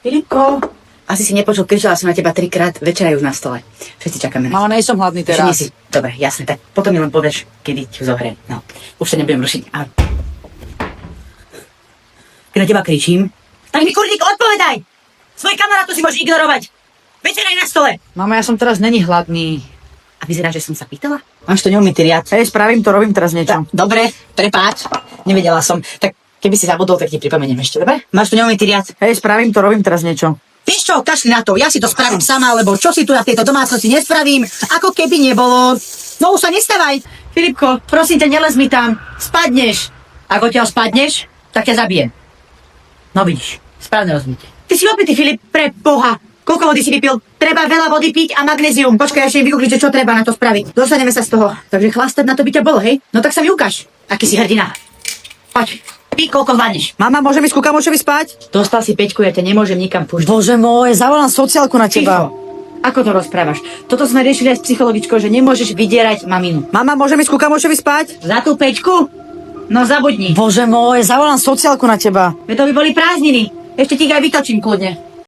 Filipko, asi si nepočul, kričala som na teba 3-krát, večera je už na stole. Všetci čakáme na Mama, nejsom hladný Všimni teraz. si. Dobre, jasne, tak potom mi len povieš, kedy ti zohriem. No, už sa nebudem rušiť. Ahoj. Keď na teba kričím, tak mi kurník odpovedaj! Svoj kamarátu si môžeš ignorovať. Večera je na stole. Mama, ja som teraz není hladný. A vyzerá, že som sa pýtala? Máš to neumytý riad. Hej, spravím to, robím teraz niečo. Dobre, prepáč. Nevedela som. Tak keby si zabudol, tak ti pripomeniem ešte, dobre? Máš tu neumytý riad. Hej, spravím to, robím teraz niečo. Vieš čo, kašli na to, ja si to spravím sama, lebo čo si tu na tejto domácnosti nespravím, ako keby nebolo. No už sa nestávaj. Filipko, prosím ťa, nelez mi tam. Spadneš. Ak odtiaľ spadneš, tak ťa zabijem. No vidíš, správne rozhodnutie. Ty si opitý, Filip, pre Boha. Koľko vody si vypil? Treba veľa vody piť a magnézium. Počkaj, ešte vygoogliť, čo treba na to spraviť. Dostaneme sa z toho. Takže chlastať na to by ťa bolo, hej? No tak sa mi ukáž. Aký si hrdina. Poď, pí, koľko zvládneš. Mama, môžem ísť ku kamošovi spať? Dostal si 5, ja ťa nemôžem nikam púšťať. Bože môj, zavolám sociálku na teba. Ticho. Ako to rozprávaš? Toto sme riešili aj s psychologičkou, že nemôžeš vydierať maminu. Mama, môžem ísť ku kamošovi spať? Za tú 5? No zabudni. Bože môj, zavolám sociálku na teba. Veď to by boli prázdniny. Ešte ti ich aj vytočím kľudne.